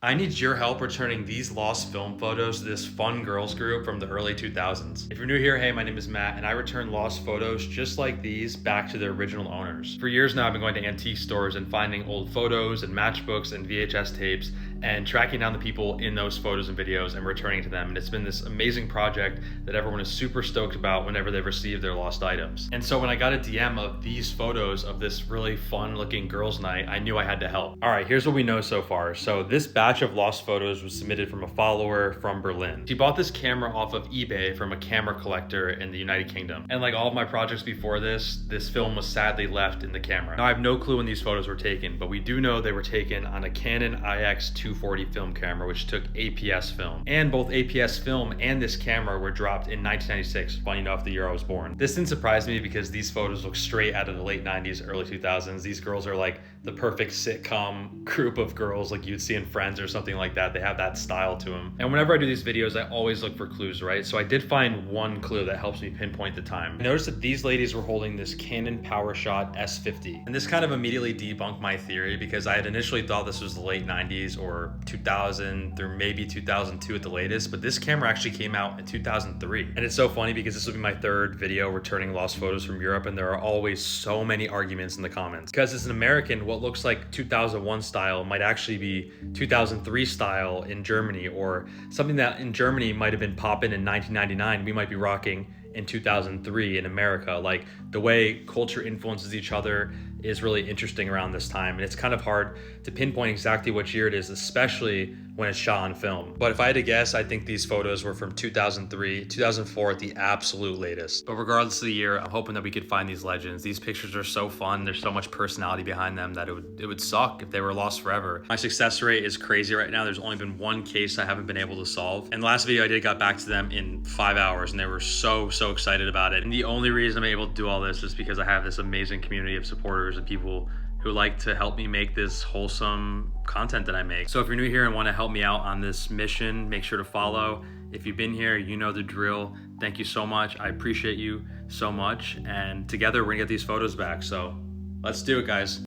I need your help returning these lost film photos to this fun girls group from the early 2000s. If you're new here, hey, my name is Matt, and I return lost photos just like these back to their original owners. For years now, I've been going to antique stores and finding old photos and matchbooks and VHS tapes and tracking down the people in those photos and videos and returning to them. And it's been this amazing project that everyone is super stoked about whenever they've received their lost items. And so when I got a DM of these photos of this really fun looking girls' night, I knew I had to help. All right, here's what we know so far. So this batch of lost photos was submitted from a follower from Berlin. She bought this camera off of eBay from a camera collector in the United Kingdom. And like all of my projects before this film was sadly left in the camera. Now I have no clue when these photos were taken, but we do know they were taken on a Canon IX240 film camera, which took APS film. And both APS film and this camera were dropped in 1996, funny enough, the year I was born. This didn't surprise me because these photos look straight out of the late 90s, early 2000s. These girls are like the perfect sitcom group of girls like you'd see in Friends or something like that. They have that style to them. And whenever I do these videos, I always look for clues, right? So I did find one clue that helps me pinpoint the time. I noticed that these ladies were holding this Canon PowerShot S50. And this kind of immediately debunked my theory because I had initially thought this was the late 90s or 2000 or maybe 2002 at the latest, but this camera actually came out in 2003. And it's so funny because this will be my third video returning lost photos from Europe, and there are always so many arguments in the comments. Because as an American, what looks like 2001 style might actually be 2003 style in Germany, or something that in Germany might have been popping in 1999, we might be rocking in 2003 in America. Like the way culture influences each other is really interesting around this time, and it's kind of hard to pinpoint exactly which year it is, especially when it's shot on film. But if I had to guess, I think these photos were from 2003, 2004 at the absolute latest. But regardless of the year, I'm hoping that we could find these legends. These pictures are so fun. There's so much personality behind them that it would suck if they were lost forever. My success rate is crazy right now. There's only been one case I haven't been able to solve. And the last video I did got back to them in 5 hours, and they were so excited about it. And the only reason I'm able to do all this is because I have this amazing community of supporters and people who like to help me make this wholesome content that I make. So if you're new here and want to help me out on this mission, make sure to follow. If you've been here, you know the drill. Thank you so much. I appreciate you so much. And together we're gonna get these photos back. So let's do it, guys.